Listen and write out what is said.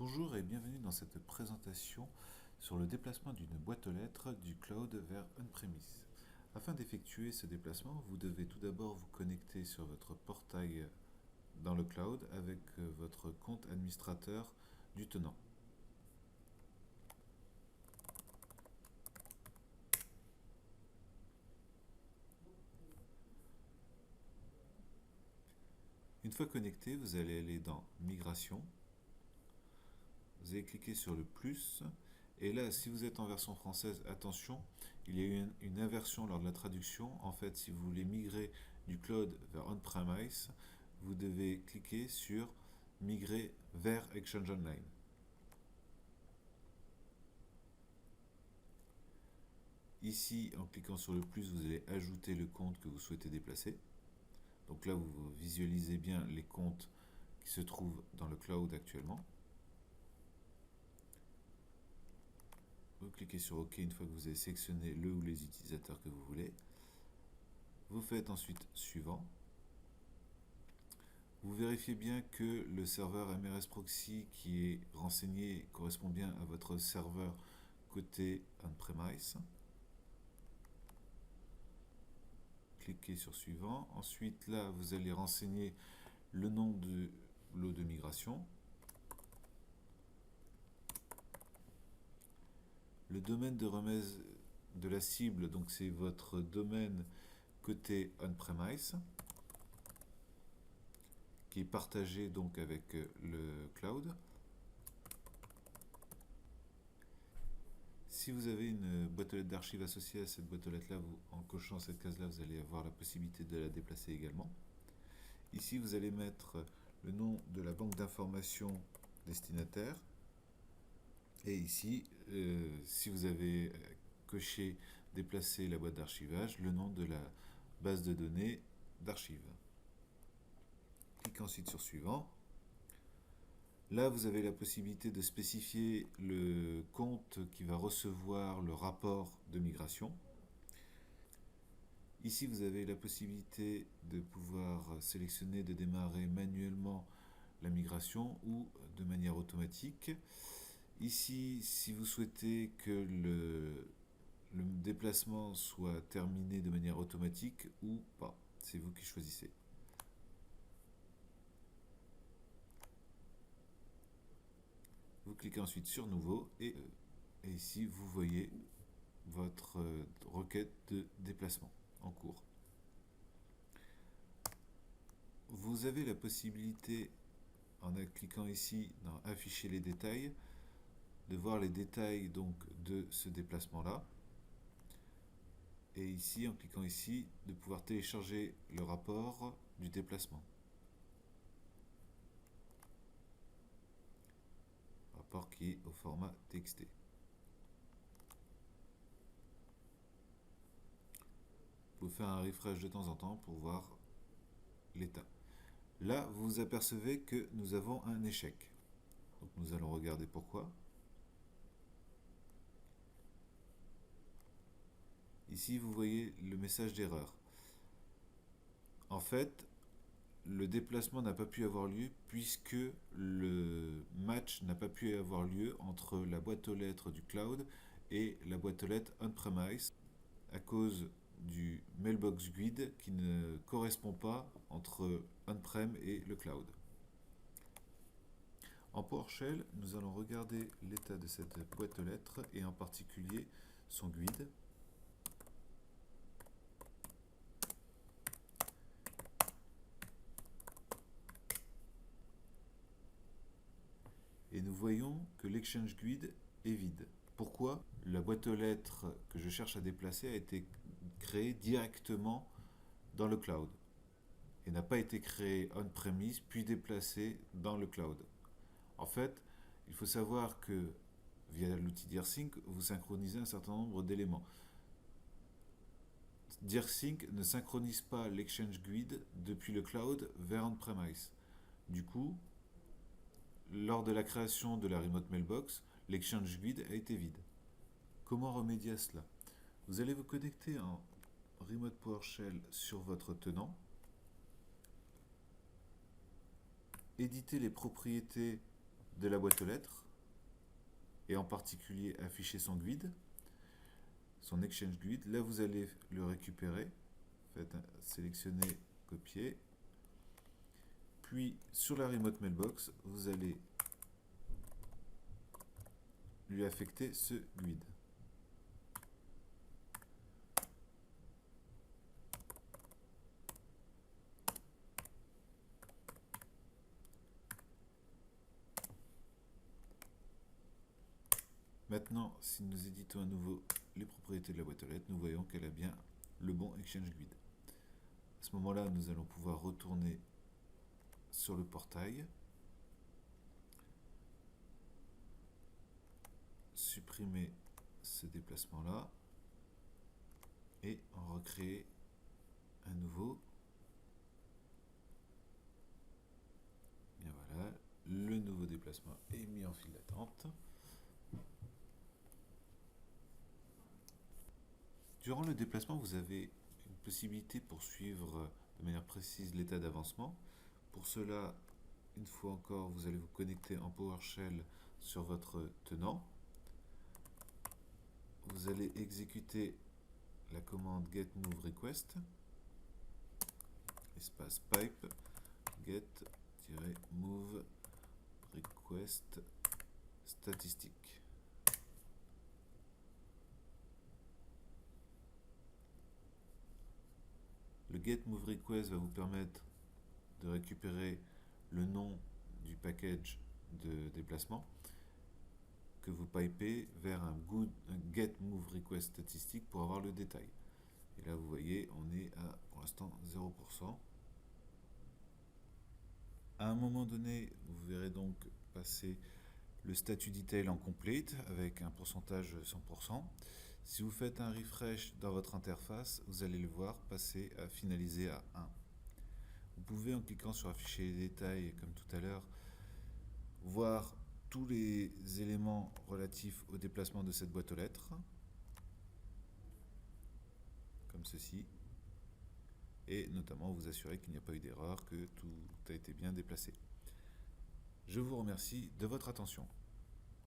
Bonjour et bienvenue dans cette présentation sur le déplacement d'une boîte aux lettres du cloud vers on-premise. Afin d'effectuer ce déplacement, vous devez tout d'abord vous connecter sur votre portail dans le cloud avec votre compte administrateur du tenant. Une fois connecté, vous allez aller dans Migration. Vous allez cliquer sur le plus. Et là, si vous êtes en version française, attention, il y a eu une inversion lors de la traduction. En fait, si vous voulez migrer du cloud vers on-premise, vous devez cliquer sur Migrer vers Exchange Online. Ici, en cliquant sur le plus, vous allez ajouter le compte que vous souhaitez déplacer. Donc là, vous visualisez bien les comptes qui se trouvent dans le cloud actuellement. Vous cliquez sur OK une fois que vous avez sélectionné le ou les utilisateurs que vous voulez. Vous faites ensuite Suivant. Vous vérifiez bien que le serveur MRS Proxy qui est renseigné correspond bien à votre serveur côté on-premise. Cliquez sur Suivant. Ensuite, là, vous allez renseigner le nom de lot de migration. Le domaine de remise de la cible, donc c'est votre domaine côté on-premise, qui est partagé donc avec le cloud. Si vous avez une boîte aux lettres d'archives associée à cette boîte aux lettres là, en cochant cette case là, vous allez avoir la possibilité de la déplacer également. Ici, vous allez mettre le nom de la banque d'informations destinataire. Et ici, si vous avez coché déplacer la boîte d'archivage, le nom de la base de données d'archives. Cliquez ensuite sur Suivant. Là, vous avez la possibilité de spécifier le compte qui va recevoir le rapport de migration. Ici, vous avez la possibilité de pouvoir sélectionner de démarrer manuellement la migration ou de manière automatique. Ici, si vous souhaitez que le déplacement soit terminé de manière automatique ou pas, c'est vous qui choisissez. Vous cliquez ensuite sur Nouveau et ici, vous voyez votre requête de déplacement en cours. Vous avez la possibilité, en cliquant ici dans Afficher les détails, de voir les détails donc de ce déplacement-là. Et ici, en cliquant ici, de pouvoir télécharger le rapport du déplacement. Rapport qui est au format TXT. Vous pouvez faire un refresh de temps en temps pour voir l'état. Là, vous vous apercevez que nous avons un échec. Donc nous allons regarder pourquoi. Ici, vous voyez le message d'erreur. En fait, le déplacement n'a pas pu avoir lieu puisque le match n'a pas pu avoir lieu entre la boîte aux lettres du cloud et la boîte aux lettres on-premise à cause du mailbox GUID qui ne correspond pas entre on-prem et le cloud. En PowerShell, nous allons regarder l'état de cette boîte aux lettres et en particulier son GUID. Et nous voyons que l'Exchange GUID est vide. Pourquoi? La boîte aux lettres que je cherche à déplacer a été créée directement dans le cloud et n'a pas été créée on-premise puis déplacée dans le cloud. En fait, il faut savoir que via l'outil DearSync, vous synchronisez un certain nombre d'éléments. DearSync ne synchronise pas l'Exchange GUID depuis le cloud vers on-premise. Du coup, lors de la création de la Remote Mailbox, l'Exchange GUID a été vide. Comment remédier à cela? Vous allez vous connecter en Remote PowerShell sur votre tenant, éditer les propriétés de la boîte aux lettres, et en particulier afficher son GUID, son Exchange GUID. Là, vous allez le récupérer. Sélectionnez, copier. Puis, sur la Remote Mailbox, vous allez lui affecter ce GUID. Maintenant, si nous éditons à nouveau les propriétés de la boîte aux lettres, nous voyons qu'elle a bien le bon Exchange GUID. À ce moment-là, nous allons pouvoir retourner sur le portail, supprimer ce déplacement-là et en recréer un nouveau. Bien voilà, le nouveau déplacement est mis en file d'attente. Durant le déplacement, vous avez une possibilité pour suivre de manière précise l'état d'avancement. Pour cela, une fois encore, vous allez vous connecter en PowerShell sur votre tenant. Vous allez exécuter la commande getMoveRequest, espace pipe, get-move-request statistique. Le getMoveRequest va vous permettre de récupérer le nom du package de déplacement que vous pipez vers un getMoveRequest statistique pour avoir le détail. Et là, vous voyez, on est à, pour l'instant, 0%. À un moment donné, vous verrez donc passer le statut detail en complete avec un pourcentage 100%. Si vous faites un refresh dans votre interface, vous allez le voir passer à finaliser à 1. Vous pouvez, en cliquant sur afficher les détails, comme tout à l'heure, voir tous les éléments relatifs au déplacement de cette boîte aux lettres, comme ceci, et notamment vous assurer qu'il n'y a pas eu d'erreur, que tout a été bien déplacé. Je vous remercie de votre attention.